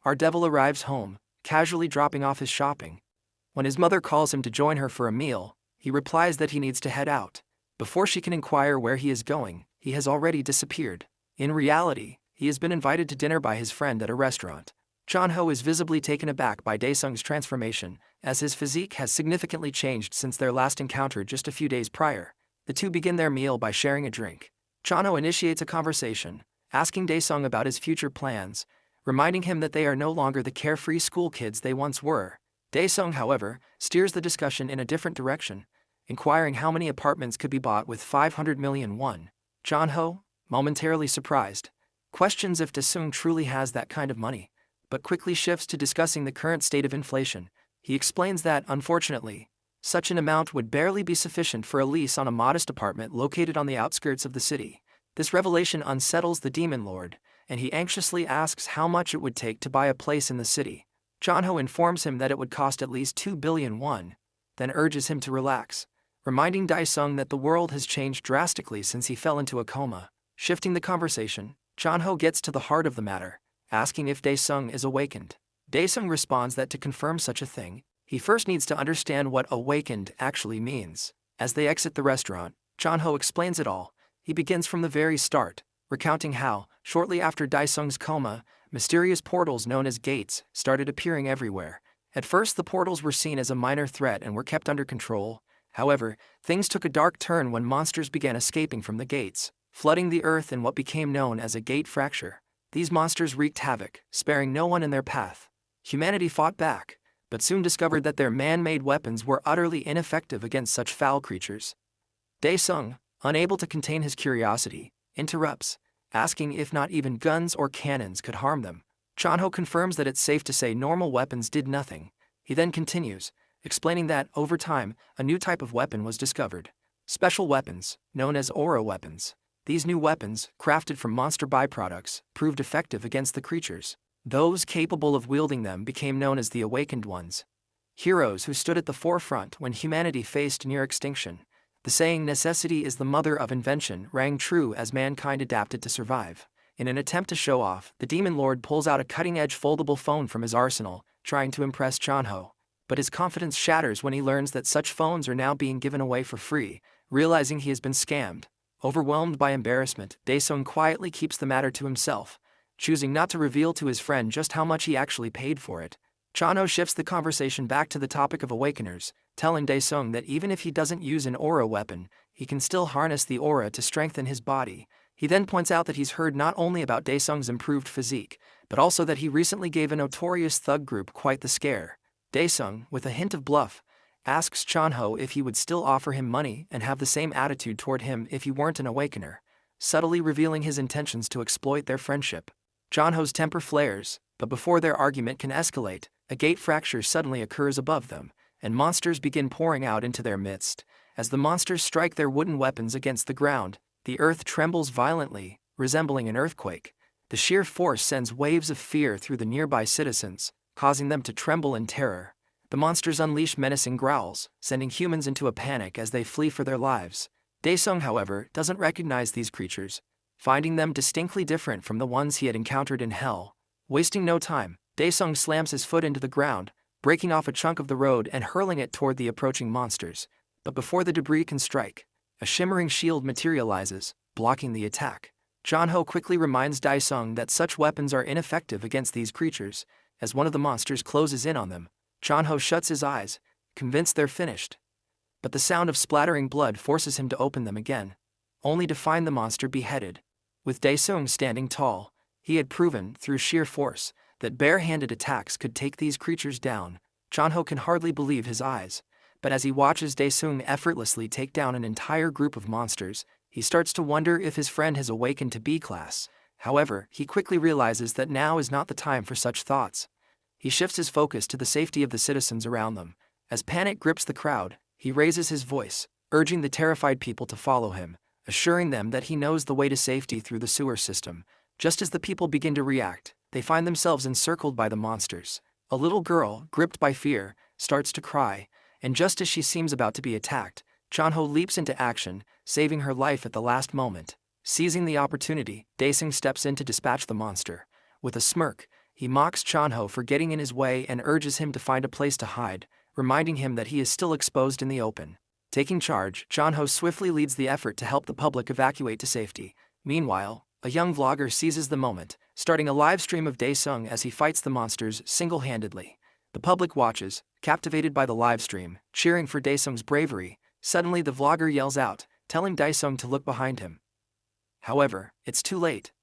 our devil arrives home, casually dropping off his shopping. When his mother calls him to join her for a meal, he replies that he needs to head out. Before she can inquire where he is going, he has already disappeared. In reality, he has been invited to dinner by his friend at a restaurant. Chonho is visibly taken aback by Daesung's transformation, as his physique has significantly changed since their last encounter just a few days prior. The two begin their meal by sharing a drink. Chonho initiates a conversation, asking Daesung about his future plans, reminding him that they are no longer the carefree school kids they once were. Daesung, however, steers the discussion in a different direction, inquiring how many apartments could be bought with 500 million won. Chonho, momentarily surprised, questions if Daesung truly has that kind of money, but quickly shifts to discussing the current state of inflation. He explains that, unfortunately, such an amount would barely be sufficient for a lease on a modest apartment located on the outskirts of the city. This revelation unsettles the demon lord, and he anxiously asks how much it would take to buy a place in the city. Chonho informs him that it would cost at least 2 billion won, then urges him to relax, reminding Daesung that the world has changed drastically since he fell into a coma. Shifting the conversation, Chonho gets to the heart of the matter, asking if Daesung is awakened. Daesung responds that to confirm such a thing, he first needs to understand what awakened actually means. As they exit the restaurant, Chonho explains it all. He begins from the very start, recounting how, shortly after Daesung's coma, mysterious portals known as gates started appearing everywhere. At first the portals were seen as a minor threat and were kept under control. However, things took a dark turn when monsters began escaping from the gates, flooding the earth in what became known as a gate fracture. These monsters wreaked havoc, sparing no one in their path. Humanity fought back, but soon discovered that their man-made weapons were utterly ineffective against such foul creatures. Daesung, unable to contain his curiosity, interrupts, asking if not even guns or cannons could harm them. Chonho confirms that it's safe to say normal weapons did nothing. He then continues, explaining that, over time, a new type of weapon was discovered. Special weapons, known as aura weapons. These new weapons, crafted from monster byproducts, proved effective against the creatures. Those capable of wielding them became known as the Awakened Ones. Heroes who stood at the forefront when humanity faced near extinction. The saying, "necessity is the mother of invention," rang true as mankind adapted to survive. In an attempt to show off, the Demon Lord pulls out a cutting-edge foldable phone from his arsenal, trying to impress Chonho. But his confidence shatters when he learns that such phones are now being given away for free. Realizing he has been scammed, overwhelmed by embarrassment, Daesung quietly keeps the matter to himself, choosing not to reveal to his friend just how much he actually paid for it. Chonho shifts the conversation back to the topic of awakeners, telling Daesung that even if he doesn't use an aura weapon, he can still harness the aura to strengthen his body. He then points out that he's heard not only about Daesung's improved physique, but also that he recently gave a notorious thug group quite the scare. Daesung, with a hint of bluff, asks Chonho if he would still offer him money and have the same attitude toward him if he weren't an awakener, subtly revealing his intentions to exploit their friendship. Chonho's temper flares, but before their argument can escalate, a gate fracture suddenly occurs above them, and monsters begin pouring out into their midst. As the monsters strike their wooden weapons against the ground, the earth trembles violently, resembling an earthquake. The sheer force sends waves of fear through the nearby citizens, causing them to tremble in terror. The monsters unleash menacing growls, sending humans into a panic as they flee for their lives. Daesung, however, doesn't recognize these creatures, finding them distinctly different from the ones he had encountered in hell. Wasting no time, Daesung slams his foot into the ground, breaking off a chunk of the road and hurling it toward the approaching monsters. But before the debris can strike, a shimmering shield materializes, blocking the attack. Chonho quickly reminds Daesung that such weapons are ineffective against these creatures. As one of the monsters closes in on them, Chonho shuts his eyes, convinced they're finished. But the sound of splattering blood forces him to open them again, only to find the monster beheaded. With Daesung standing tall, he had proven, through sheer force, that bare-handed attacks could take these creatures down. Chonho can hardly believe his eyes, but as he watches Daesung effortlessly take down an entire group of monsters, he starts to wonder if his friend has awakened to B-class. However, he quickly realizes that now is not the time for such thoughts. He shifts his focus to the safety of the citizens around them. As panic grips the crowd, he raises his voice, urging the terrified people to follow him, assuring them that he knows the way to safety through the sewer system. Just as the people begin to react, they find themselves encircled by the monsters. A little girl, gripped by fear, starts to cry, and just as she seems about to be attacked, Chonho leaps into action, saving her life at the last moment. Seizing the opportunity, Daesung steps in to dispatch the monster. With a smirk, He mocks Chanho for getting in his way and urges him to find a place to hide, reminding him that he is still exposed in the open. Taking charge, Chanho swiftly leads the effort to help the public evacuate to safety. Meanwhile, a young vlogger seizes the moment, starting a live stream of Daesung as he fights the monsters single-handedly. The public watches, captivated by the live stream, cheering for Daesung's bravery. Suddenly the vlogger yells out, telling Daesung to look behind him. However, it's too late.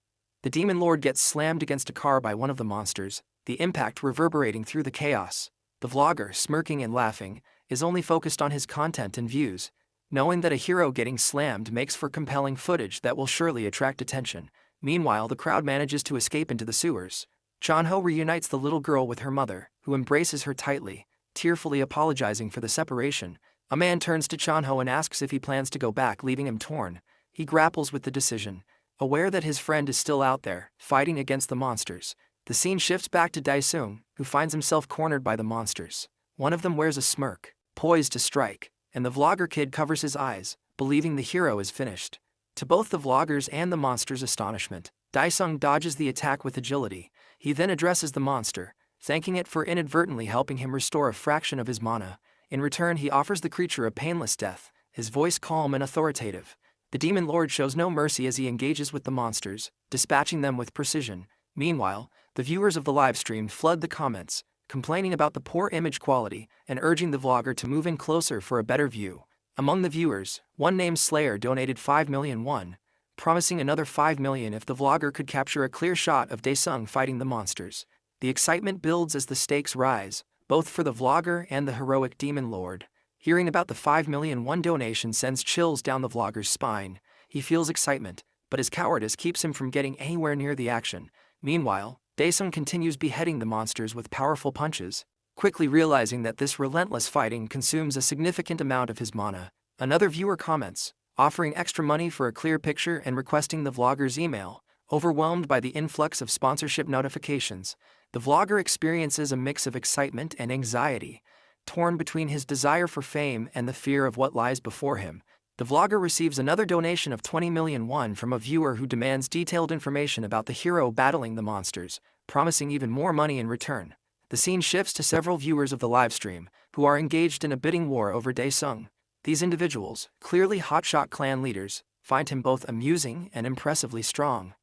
The demon lord gets slammed against a car by one of the monsters, the impact reverberating through the chaos. The vlogger, smirking and laughing, is only focused on his content and views, knowing that a hero getting slammed makes for compelling footage that will surely attract attention. Meanwhile, the crowd manages to escape into the sewers. Chanho reunites the little girl with her mother, who embraces her tightly, tearfully apologizing for the separation. A man turns to Chanho and asks if he plans to go back, leaving him torn. He grapples with the decision, aware that his friend is still out there, fighting against the monsters. The scene shifts back to Daesung, who finds himself cornered by the monsters. One of them wears a smirk, poised to strike, and the vlogger kid covers his eyes, believing the hero is finished. To both the vlogger's and the monster's astonishment, Daesung dodges the attack with agility. He then addresses the monster, thanking it for inadvertently helping him restore a fraction of his mana. In return, he offers the creature a painless death, his voice calm and authoritative. The demon lord shows no mercy as he engages with the monsters, dispatching them with precision. Meanwhile, the viewers of the livestream flood the comments, complaining about the poor image quality and urging the vlogger to move in closer for a better view. Among the viewers, one named Slayer donated 5 million won, promising another 5 million if the vlogger could capture a clear shot of Daesung fighting the monsters. The excitement builds as the stakes rise, both for the vlogger and the heroic demon lord. Hearing about the 5 million won donation sends chills down the vlogger's spine. He feels excitement, but his cowardice keeps him from getting anywhere near the action. Meanwhile, Daesung continues beheading the monsters with powerful punches, quickly realizing that this relentless fighting consumes a significant amount of his mana. Another viewer comments, offering extra money for a clear picture and requesting the vlogger's email. Overwhelmed by the influx of sponsorship notifications, the vlogger experiences a mix of excitement and anxiety, torn between his desire for fame and the fear of what lies before him. The vlogger receives another donation of 20 million won from a viewer who demands detailed information about the hero battling the monsters, promising even more money in return. The scene shifts to several viewers of the livestream, who are engaged in a bidding war over Daesung. These individuals, clearly hotshot clan leaders, find him both amusing and impressively strong.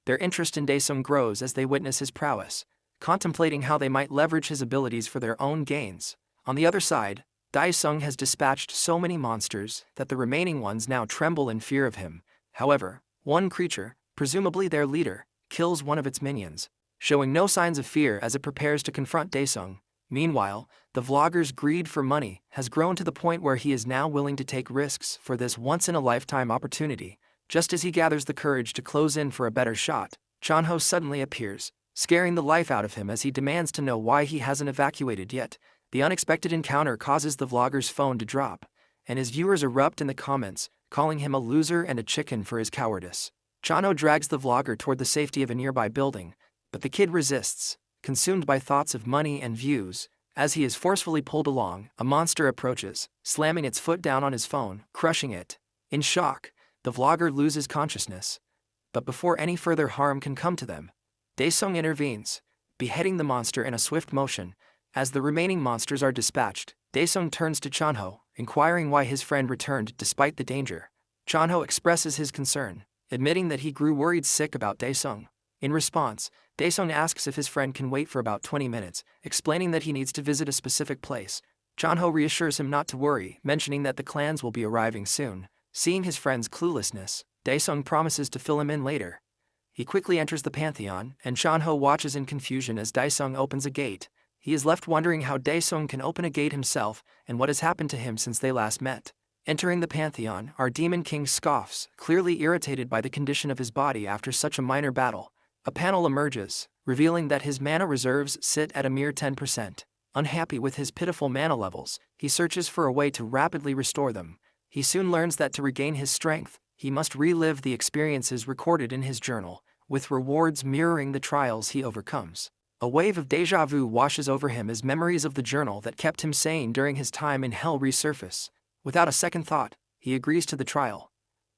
Their interest in Daesung grows as they witness his prowess, contemplating how they might leverage his abilities for their own gains. On the other side, Daesung has dispatched so many monsters that the remaining ones now tremble in fear of him. However, one creature, presumably their leader, kills one of its minions, showing no signs of fear as it prepares to confront Daesung. Meanwhile, the vlogger's greed for money has grown to the point where he is now willing to take risks for this once-in-a-lifetime opportunity. Just as he gathers the courage to close in for a better shot, Chanho suddenly appears, scaring the life out of him as he demands to know why he hasn't evacuated yet. The unexpected encounter causes the vlogger's phone to drop, and his viewers erupt in the comments, calling him a loser and a chicken for his cowardice. Chanho drags the vlogger toward the safety of a nearby building, but the kid resists, consumed by thoughts of money and views. As he is forcefully pulled along, a monster approaches, slamming its foot down on his phone, crushing it. In shock, the vlogger loses consciousness. But before any further harm can come to them, Daesung intervenes, beheading the monster in a swift motion. As the remaining monsters are dispatched, Daesung turns to Chanho, inquiring why his friend returned despite the danger. Chanho expresses his concern, admitting that he grew worried sick about Daesung. In response, Daesung asks if his friend can wait for about 20 minutes, explaining that he needs to visit a specific place. Chanho reassures him not to worry, mentioning that the clans will be arriving soon. Seeing his friend's cluelessness, Daesung promises to fill him in later. He quickly enters the Pantheon, and Chanho watches in confusion as Daesung opens a gate. He is left wondering how Daesung can open a gate himself and what has happened to him since they last met. Entering the Pantheon, our Demon King scoffs, clearly irritated by the condition of his body after such a minor battle. A panel emerges, revealing that his mana reserves sit at a mere 10%. Unhappy with his pitiful mana levels, he searches for a way to rapidly restore them. He soon learns that to regain his strength, he must relive the experiences recorded in his journal, with rewards mirroring the trials he overcomes. A wave of déjà vu washes over him as memories of the journal that kept him sane during his time in hell resurface. Without a second thought, he agrees to the trial.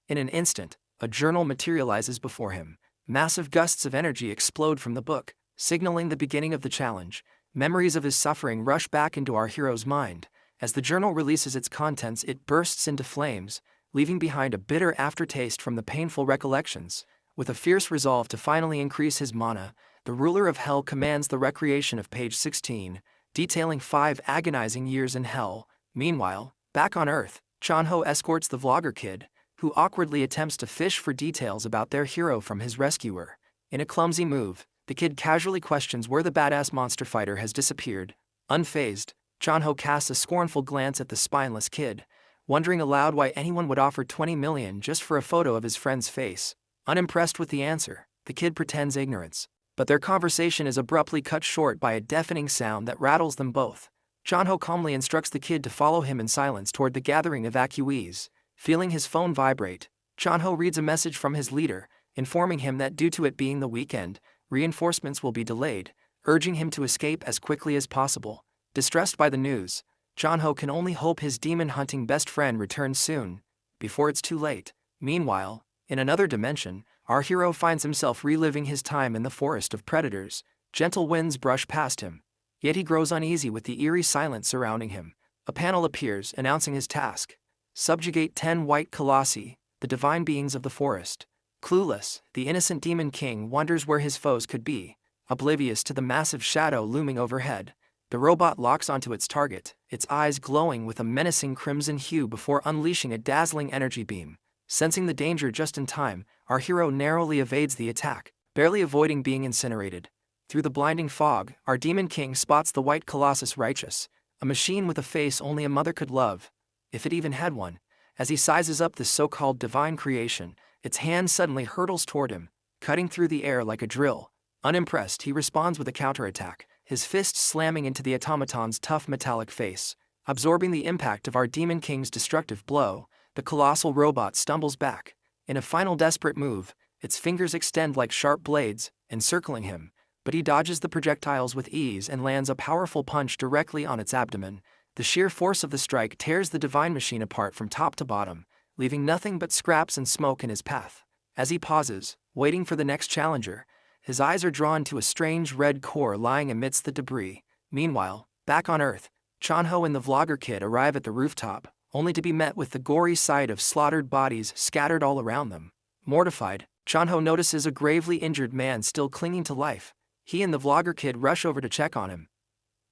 In an instant, a journal materializes before him. Massive gusts of energy explode from the book, signaling the beginning of the challenge. Memories of his suffering rush back into our hero's mind. As the journal releases its contents, it bursts into flames, leaving behind a bitter aftertaste from the painful recollections. With a fierce resolve to finally increase his mana, the ruler of hell commands the recreation of page 16, detailing 5 agonizing years in hell. Meanwhile, back on Earth, Chanho escorts the vlogger kid, who awkwardly attempts to fish for details about their hero from his rescuer. In a clumsy move, the kid casually questions where the badass monster fighter has disappeared. Unfazed, Chanho casts a scornful glance at the spineless kid, wondering aloud why anyone would offer 20 million just for a photo of his friend's face. Unimpressed with the answer, the kid pretends ignorance. But their conversation is abruptly cut short by a deafening sound that rattles them both. Chanho calmly instructs the kid to follow him in silence toward the gathering evacuees. Feeling his phone vibrate, Chanho reads a message from his leader, informing him that due to it being the weekend, reinforcements will be delayed, urging him to escape as quickly as possible. Distressed by the news, Chanho can only hope his demon-hunting best friend returns soon, before it's too late. Meanwhile, in another dimension, our hero finds himself reliving his time in the forest of predators. Gentle winds brush past him, yet he grows uneasy with the eerie silence surrounding him. A panel appears announcing his task: subjugate 10 white colossi, the divine beings of the forest. Clueless, the innocent demon king wonders where his foes could be. Oblivious to the massive shadow looming overhead, the robot locks onto its target, its eyes glowing with a menacing crimson hue before unleashing a dazzling energy beam. Sensing the danger just in time, our hero narrowly evades the attack, barely avoiding being incinerated. Through the blinding fog, our demon king spots the white colossus Righteous, a machine with a face only a mother could love, if it even had one. As he sizes up this so-called divine creation, its hand suddenly hurtles toward him, cutting through the air like a drill. Unimpressed, he responds with a counterattack, his fist slamming into the automaton's tough metallic face. Absorbing the impact of our demon king's destructive blow, the colossal robot stumbles back. In a final desperate move, its fingers extend like sharp blades, encircling him, but he dodges the projectiles with ease and lands a powerful punch directly on its abdomen. The sheer force of the strike tears the divine machine apart from top to bottom, leaving nothing but scraps and smoke in his path. As he pauses, waiting for the next challenger, his eyes are drawn to a strange red core lying amidst the debris. Meanwhile, back on Earth, Chanho and the vlogger kid arrive at the rooftop, only to be met with the gory sight of slaughtered bodies scattered all around them. Mortified, Chanho notices a gravely injured man still clinging to life. He and the vlogger kid rush over to check on him.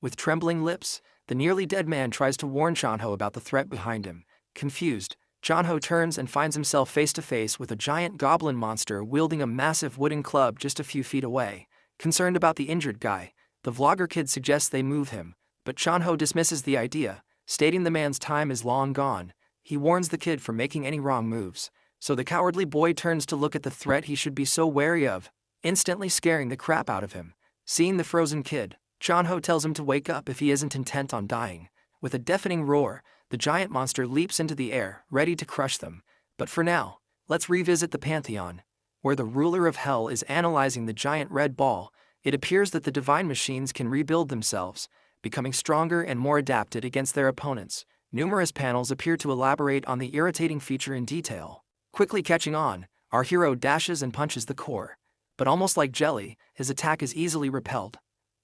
With trembling lips, the nearly dead man tries to warn Chanho about the threat behind him. Confused, Chanho turns and finds himself face to face with a giant goblin monster wielding a massive wooden club just a few feet away. Concerned about the injured guy, the vlogger kid suggests they move him, but Chanho dismisses the idea, stating the man's time is long gone. He warns the kid from making any wrong moves, so the cowardly boy turns to look at the threat he should be so wary of, instantly scaring the crap out of him. Seeing the frozen kid, Chanho tells him to wake up if he isn't intent on dying. With a deafening roar, the giant monster leaps into the air, ready to crush them. But for now, let's revisit the Pantheon, where the ruler of hell is analyzing the giant red ball. It appears that the divine machines can rebuild themselves, becoming stronger and more adapted against their opponents. Numerous panels appear to elaborate on the irritating feature in detail. Quickly catching on, our hero dashes and punches the core. But almost like jelly, his attack is easily repelled.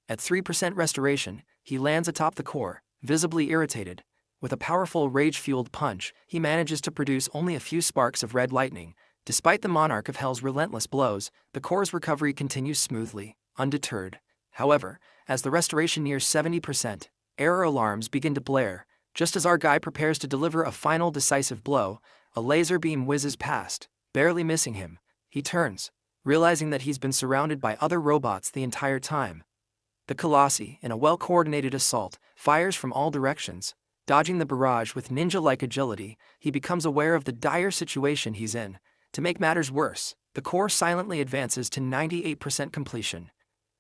At 3% restoration, he lands atop the core, visibly irritated. With a powerful rage-fueled punch, he manages to produce only a few sparks of red lightning. Despite the monarch of hell's relentless blows, the core's recovery continues smoothly, undeterred. However, as the restoration nears 70%, error alarms begin to blare. Just as our guy prepares to deliver a final decisive blow, a laser beam whizzes past, barely missing him. He turns, realizing that he's been surrounded by other robots the entire time. The Colossi, in a well-coordinated assault, fires from all directions. Dodging the barrage with ninja-like agility, he becomes aware of the dire situation he's in. To make matters worse, the core silently advances to 98% completion.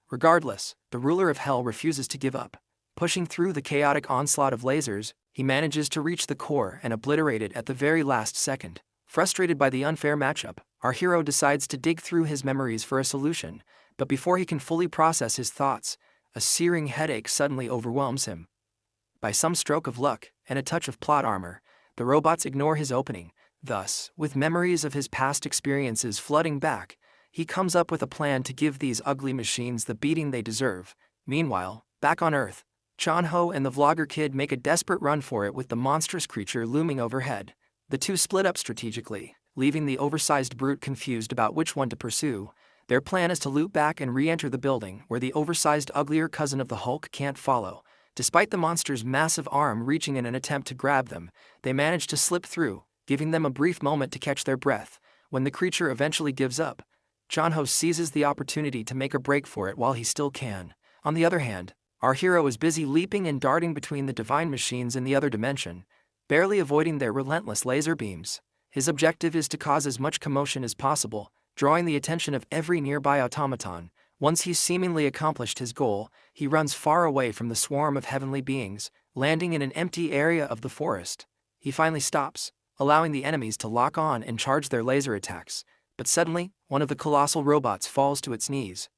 Regardless, the ruler of hell refuses to give up. Pushing through the chaotic onslaught of lasers, he manages to reach the core and obliterate it at the very last second. Frustrated by the unfair matchup, our hero decides to dig through his memories for a solution, but before he can fully process his thoughts, a searing headache suddenly overwhelms him. By some stroke of luck and a touch of plot armor, the robots ignore his opening. Thus, with memories of his past experiences flooding back, he comes up with a plan to give these ugly machines the beating they deserve. Meanwhile, back on Earth, Chon-ho and the vlogger kid make a desperate run for it with the monstrous creature looming overhead. The two split up strategically, leaving the oversized brute confused about which one to pursue. Their plan is to loop back and re-enter the building where the oversized uglier cousin of the Hulk can't follow. Despite the monster's massive arm reaching in an attempt to grab them, they manage to slip through, giving them a brief moment to catch their breath. When the creature eventually gives up, Chon-ho seizes the opportunity to make a break for it while he still can. On the other hand, our hero is busy leaping and darting between the divine machines in the other dimension, barely avoiding their relentless laser beams. His objective is to cause as much commotion as possible, drawing the attention of every nearby automaton. Once he's seemingly accomplished his goal, he runs far away from the swarm of heavenly beings, landing in an empty area of the forest. He finally stops, allowing the enemies to lock on and charge their laser attacks, but suddenly, one of the colossal robots falls to its knees.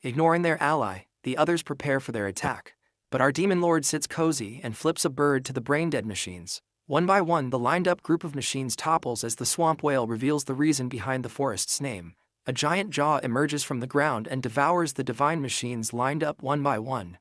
Ignoring their ally, the others prepare for their attack, but our demon lord sits cozy and flips a bird to the brain-dead machines. One by one, the lined-up group of machines topples as the swamp whale reveals the reason behind the forest's name. A giant jaw emerges from the ground and devours the divine machines lined up one by one.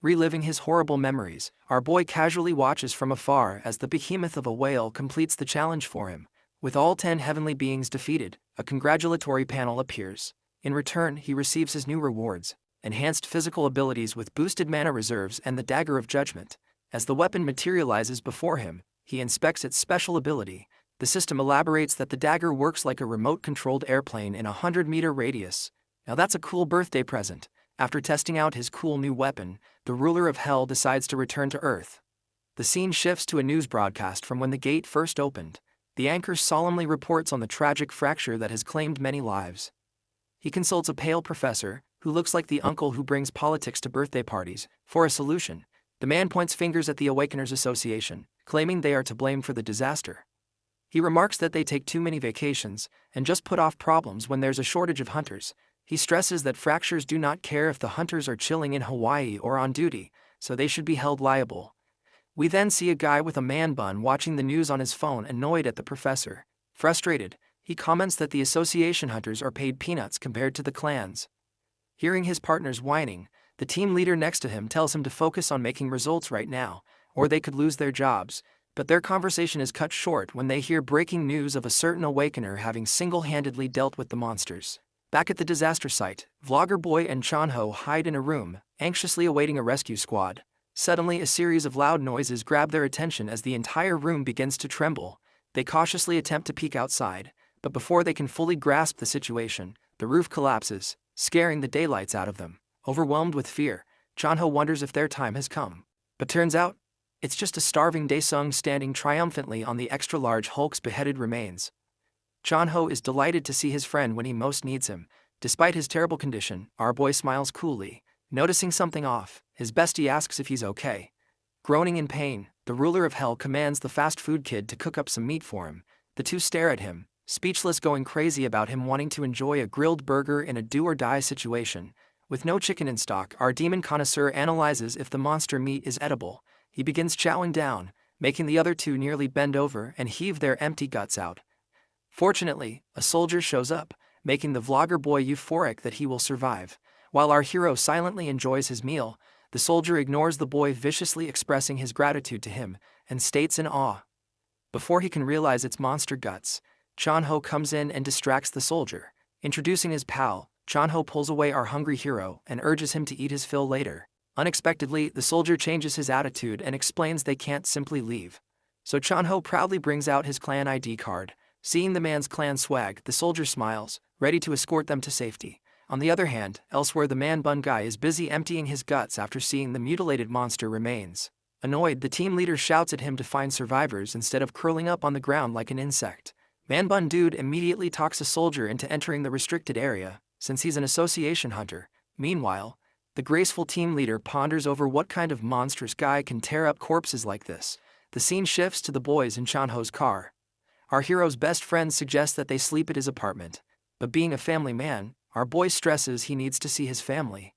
Reliving his horrible memories, our boy casually watches from afar as the behemoth of a whale completes the challenge for him. With all 10 heavenly beings defeated, a congratulatory panel appears. In return, he receives his new rewards: enhanced physical abilities with boosted mana reserves and the Dagger of Judgment. As the weapon materializes before him, he inspects its special ability. The system elaborates that the dagger works like a remote-controlled airplane in a 100-meter radius. Now that's a cool birthday present. After testing out his cool new weapon, the ruler of Hell decides to return to Earth. The scene shifts to a news broadcast from when the gate first opened. The anchor solemnly reports on the tragic fracture that has claimed many lives. He consults a pale professor, who looks like the uncle who brings politics to birthday parties, for a solution. The man points fingers at the Awakeners Association, claiming they are to blame for the disaster. He remarks that they take too many vacations and just put off problems when there's a shortage of hunters. He stresses that fractures do not care if the hunters are chilling in Hawaii or on duty, so they should be held liable. We then see a guy with a man bun watching the news on his phone, annoyed at the professor. Frustrated, he comments that the association hunters are paid peanuts compared to the clans. Hearing his partner's whining, the team leader next to him tells him to focus on making results right now, or they could lose their jobs. But their conversation is cut short when they hear breaking news of a certain Awakener having single-handedly dealt with the monsters. Back at the disaster site, Vlogger Boy and Chon-ho hide in a room, anxiously awaiting a rescue squad. Suddenly, a series of loud noises grab their attention as the entire room begins to tremble. They cautiously attempt to peek outside, but before they can fully grasp the situation, the roof collapses, scaring the daylights out of them. Overwhelmed with fear, Chon-ho wonders if their time has come. But turns out, it's just a starving Daesung standing triumphantly on the extra-large Hulk's beheaded remains. Chon-ho is delighted to see his friend when he most needs him. Despite his terrible condition, our boy smiles coolly. Noticing something off, his bestie asks if he's okay. Groaning in pain, the ruler of Hell commands the fast food kid to cook up some meat for him. The two stare at him, speechless, going crazy about him wanting to enjoy a grilled burger in a do-or-die situation. With no chicken in stock, our demon connoisseur analyzes if the monster meat is edible. He begins chowing down, making the other two nearly bend over and heave their empty guts out. Fortunately, a soldier shows up, making the vlogger boy euphoric that he will survive. While our hero silently enjoys his meal, the soldier ignores the boy, viciously expressing his gratitude to him, and states in awe. Before he can realize it's monster guts, Chon-ho comes in and distracts the soldier. Introducing his pal, Chon-ho pulls away our hungry hero and urges him to eat his fill later. Unexpectedly, the soldier changes his attitude and explains they can't simply leave. So Chon-ho proudly brings out his clan ID card. Seeing the man's clan swag, the soldier smiles, ready to escort them to safety. On the other hand, elsewhere, the man bun guy is busy emptying his guts after seeing the mutilated monster remains. Annoyed, the team leader shouts at him to find survivors instead of curling up on the ground like an insect. Man bun dude immediately talks a soldier into entering the restricted area, since he's an association hunter. Meanwhile, the graceful team leader ponders over what kind of monstrous guy can tear up corpses like this. The scene shifts to the boys in Chon-ho's car. Our hero's best friend suggests that they sleep at his apartment, but being a family man, our boy stresses he needs to see his family.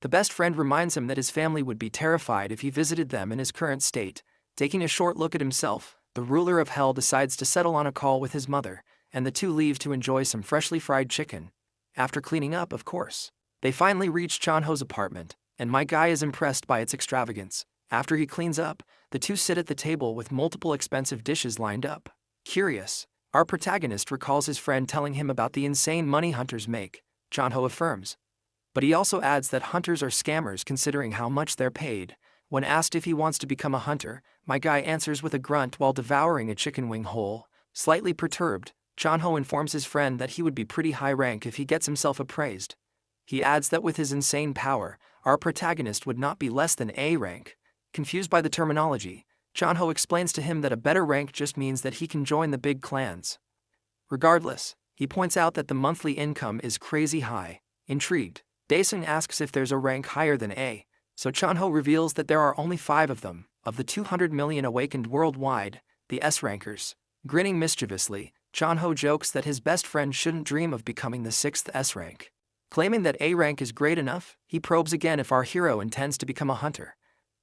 The best friend reminds him that his family would be terrified if he visited them in his current state. Taking a short look at himself, the ruler of Hell decides to settle on a call with his mother, and the two leave to enjoy some freshly fried chicken. after cleaning up, of course. They finally reach Chanho's apartment, and my guy is impressed by its extravagance. After he cleans up, the two sit at the table with multiple expensive dishes lined up. Curious, our protagonist recalls his friend telling him about the insane money hunters make, Chanho affirms. But he also adds that hunters are scammers considering how much they're paid. When asked if he wants to become a hunter, my guy answers with a grunt while devouring a chicken wing whole. Slightly perturbed, Chanho informs his friend that he would be pretty high rank if he gets himself appraised. He adds that with his insane power, our protagonist would not be less than A rank. Confused by the terminology, Chanho explains to him that a better rank just means that he can join the big clans. Regardless, he points out that the monthly income is crazy high. Intrigued, Daesung asks if there's a rank higher than A, so Chanho reveals that there are only 5 of them, of the 200 million awakened worldwide, the S-rankers. Grinning mischievously, Chanho jokes that his best friend shouldn't dream of becoming the 6th S-rank. Claiming that A rank is great enough, he probes again if our hero intends to become a hunter.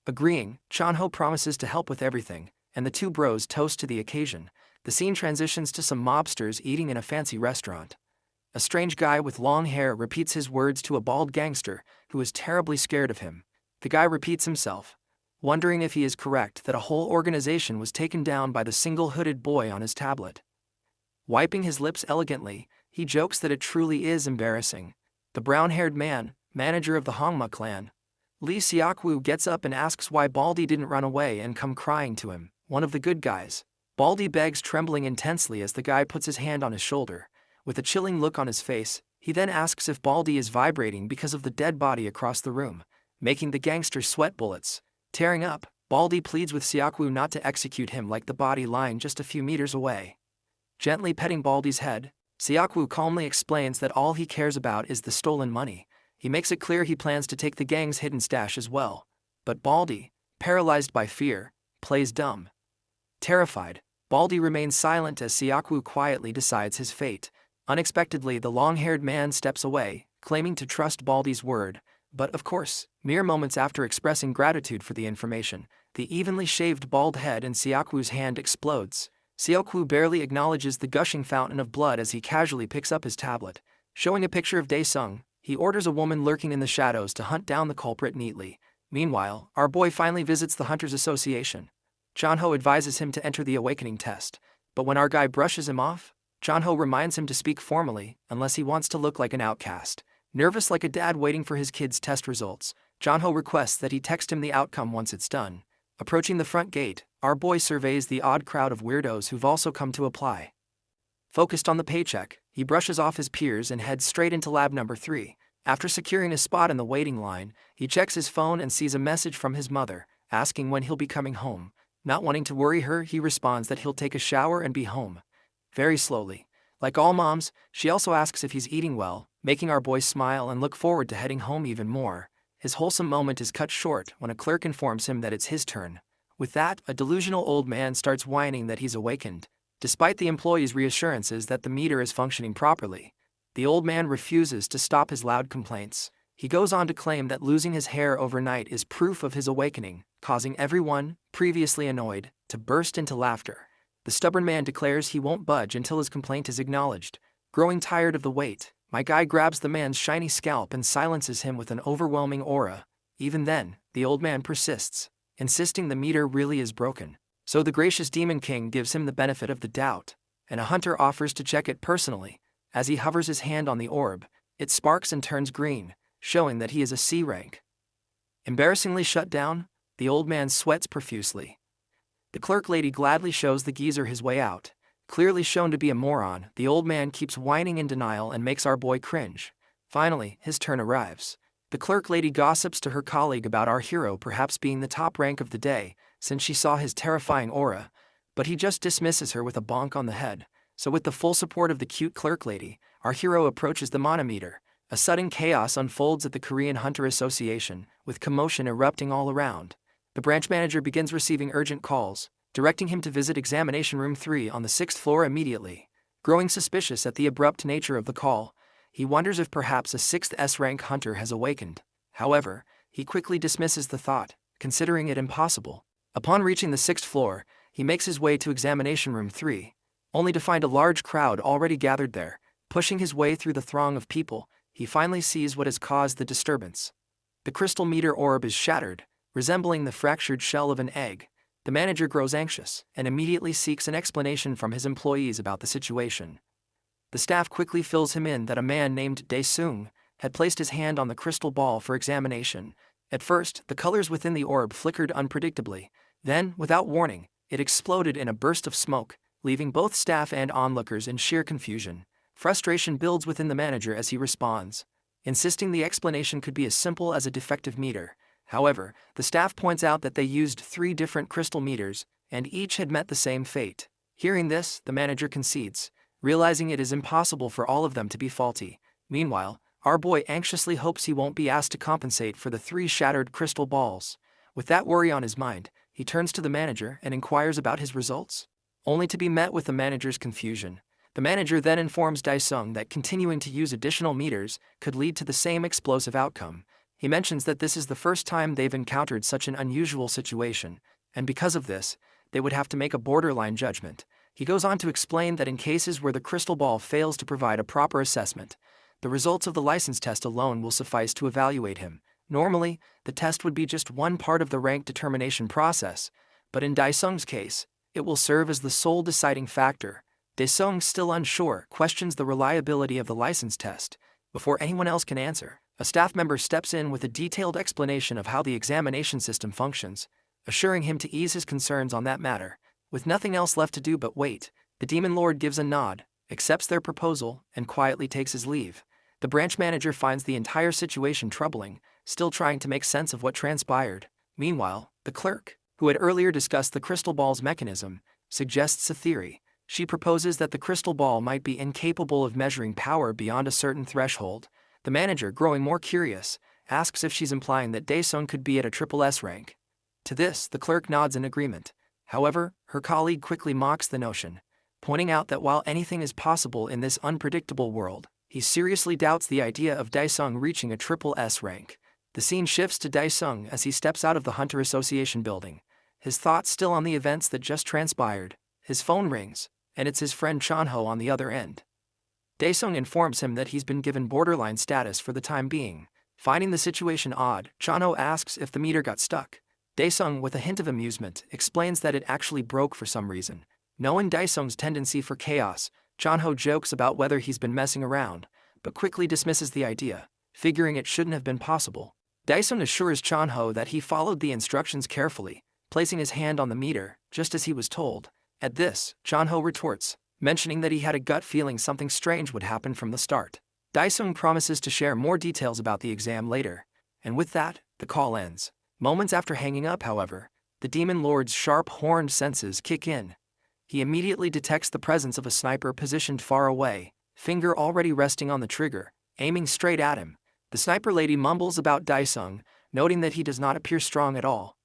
Agreeing, Chanho promises to help with everything, and the two bros toast to the occasion. The scene transitions to some mobsters eating in a fancy restaurant. A strange guy with long hair repeats his words to a bald gangster, who is terribly scared of him. The guy repeats himself, wondering if he is correct that a whole organization was taken down by the single hooded boy on his tablet. Wiping his lips elegantly, he jokes that it truly is embarrassing. The brown-haired man, manager of the Hongma clan, Lee Xiaoku, gets up and asks why Baldy didn't run away and come crying to him, one of the good guys. Baldy begs, trembling intensely as the guy puts his hand on his shoulder. With a chilling look on his face, he then asks if Baldy is vibrating because of the dead body across the room, making the gangster sweat bullets. Tearing up, Baldy pleads with Xiaoku not to execute him like the body lying just a few meters away. Gently petting Baldy's head, Xiaoku calmly explains that all he cares about is the stolen money. He makes it clear he plans to take the gang's hidden stash as well. But Baldy, paralyzed by fear, plays dumb. Terrified, Baldy remains silent as Xiaoku quietly decides his fate. Unexpectedly, the long-haired man steps away, claiming to trust Baldy's word. But of course, mere moments after expressing gratitude for the information, the evenly shaved bald head in Xiaoku's hand explodes. Xiaoku barely acknowledges the gushing fountain of blood as he casually picks up his tablet. Showing a picture of Daesung, he orders a woman lurking in the shadows to hunt down the culprit neatly. Meanwhile, our boy finally visits the Hunters Association. Chanho advises him to enter the awakening test, but when our guy brushes him off, Chanho reminds him to speak formally, unless he wants to look like an outcast. Nervous like a dad waiting for his kid's test results, Chanho requests that he text him the outcome once it's done. Approaching the front gate, our boy surveys the odd crowd of weirdos who've also come to apply. Focused on the paycheck, he brushes off his peers and heads straight into lab number 3. After securing a spot in the waiting line, he checks his phone and sees a message from his mother, asking when he'll be coming home. Not wanting to worry her, he responds that he'll take a shower and be home. Very slowly. Like all moms, she also asks if he's eating well, making our boy smile and look forward to heading home even more. His wholesome moment is cut short when a clerk informs him that it's his turn. With that, a delusional old man starts whining that he's awakened. Despite the employee's reassurances that the meter is functioning properly, the old man refuses to stop his loud complaints. He goes on to claim that losing his hair overnight is proof of his awakening, causing everyone, previously annoyed, to burst into laughter. The stubborn man declares he won't budge until his complaint is acknowledged. Growing tired of the wait, my guy grabs the man's shiny scalp and silences him with an overwhelming aura. Even then, the old man persists, insisting the meter really is broken. So the gracious Demon King gives him the benefit of the doubt, and a hunter offers to check it personally. As he hovers his hand on the orb, it sparks and turns green, showing that he is a C rank. Embarrassingly shut down, the old man sweats profusely. The clerk lady gladly shows the geezer his way out. Clearly shown to be a moron, the old man keeps whining in denial and makes our boy cringe. Finally, his turn arrives. The clerk lady gossips to her colleague about our hero perhaps being the top rank of the day, since she saw his terrifying aura, but he just dismisses her with a bonk on the head. So with the full support of the cute clerk lady, our hero approaches the manometer. A sudden chaos unfolds at the Korean Hunter Association, with commotion erupting all around. The branch manager begins receiving urgent calls, directing him to visit examination room 3 on the 6th floor immediately. Growing suspicious at the abrupt nature of the call, he wonders if perhaps a 6th S-rank hunter has awakened. However, he quickly dismisses the thought, considering it impossible. Upon reaching the 6th floor, he makes his way to examination room 3, only to find a large crowd already gathered there. Pushing his way through the throng of people, he finally sees what has caused the disturbance. The crystal meter orb is shattered, resembling the fractured shell of an egg. The manager grows anxious and immediately seeks an explanation from his employees about the situation. The staff quickly fills him in that a man named Dae-sung had placed his hand on the crystal ball for examination. At first, the colors within the orb flickered unpredictably. Then, without warning, it exploded in a burst of smoke, leaving both staff and onlookers in sheer confusion. Frustration builds within the manager as he responds, insisting the explanation could be as simple as a defective meter. However, the staff points out that they used 3 different crystal meters, and each had met the same fate. Hearing this, the manager concedes, realizing it is impossible for all of them to be faulty. Meanwhile, our boy anxiously hopes he won't be asked to compensate for the 3 shattered crystal balls. With that worry on his mind, he turns to the manager and inquires about his results, only to be met with the manager's confusion. The manager then informs Dae-sung that continuing to use additional meters could lead to the same explosive outcome. He mentions that this is the first time they've encountered such an unusual situation, and because of this, they would have to make a borderline judgment. He goes on to explain that in cases where the crystal ball fails to provide a proper assessment, the results of the license test alone will suffice to evaluate him. Normally, the test would be just one part of the rank determination process, but in Dae-sung's case, it will serve as the sole deciding factor. Dae-sung, still unsure, questions the reliability of the license test. Before anyone else can answer, a staff member steps in with a detailed explanation of how the examination system functions, assuring him to ease his concerns on that matter. With nothing else left to do but wait, the Demon Lord gives a nod, accepts their proposal, and quietly takes his leave. The branch manager finds the entire situation troubling, still trying to make sense of what transpired. Meanwhile, the clerk, who had earlier discussed the crystal ball's mechanism, suggests a theory. She proposes that the crystal ball might be incapable of measuring power beyond a certain threshold. The manager, growing more curious, asks if she's implying that Dae-sung could be at a triple S rank. To this, the clerk nods in agreement. However, her colleague quickly mocks the notion, pointing out that while anything is possible in this unpredictable world, he seriously doubts the idea of Dae-sung reaching a triple S rank. The scene shifts to Dae-sung as he steps out of the Hunter Association building, his thoughts still on the events that just transpired. His phone rings, and it's his friend Chanho on the other end. Dae-sung informs him that he's been given borderline status for the time being. Finding the situation odd, Chanho asks if the meter got stuck. Dae-sung, with a hint of amusement, explains that it actually broke for some reason. Knowing Dae-sung's tendency for chaos, Chanho jokes about whether he's been messing around, but quickly dismisses the idea, figuring it shouldn't have been possible. Dae-sung assures Chanho that he followed the instructions carefully, placing his hand on the meter, just as he was told. At this, Chanho retorts, mentioning that he had a gut feeling something strange would happen from the start. Dae-sung promises to share more details about the exam later, and with that, the call ends. Moments after hanging up, however, the Demon Lord's sharp horned senses kick in. He immediately detects the presence of a sniper positioned far away, finger already resting on the trigger, aiming straight at him. The sniper lady mumbles about Dae-sung, noting that he does not appear strong at all.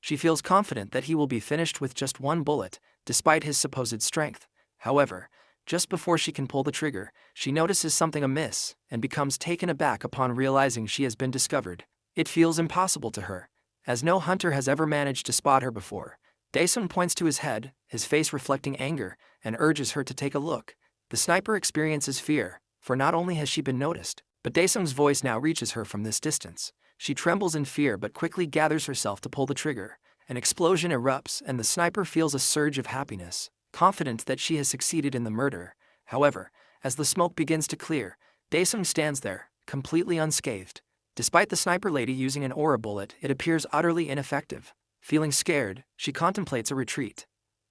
She feels confident that he will be finished with just one bullet, despite his supposed strength. However, just before she can pull the trigger, she notices something amiss and becomes taken aback upon realizing she has been discovered. It feels impossible to her, as no hunter has ever managed to spot her before. Dae-sung points to his head, his face reflecting anger, and urges her to take a look. The sniper experiences fear, for not only has she been noticed, but Dae-sung's voice now reaches her from this distance. She trembles in fear but quickly gathers herself to pull the trigger. An explosion erupts and the sniper feels a surge of happiness, confident that she has succeeded in the murder. However, as the smoke begins to clear, Dae-sung stands there, completely unscathed. Despite the sniper lady using an aura bullet, it appears utterly ineffective. Feeling scared, she contemplates a retreat.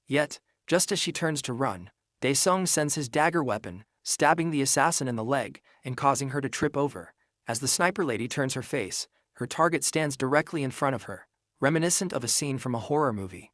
Yet, just as she turns to run, Dae-sung sends his dagger weapon, stabbing the assassin in the leg and causing her to trip over. As the sniper lady turns her face, her target stands directly in front of her, reminiscent of a scene from a horror movie.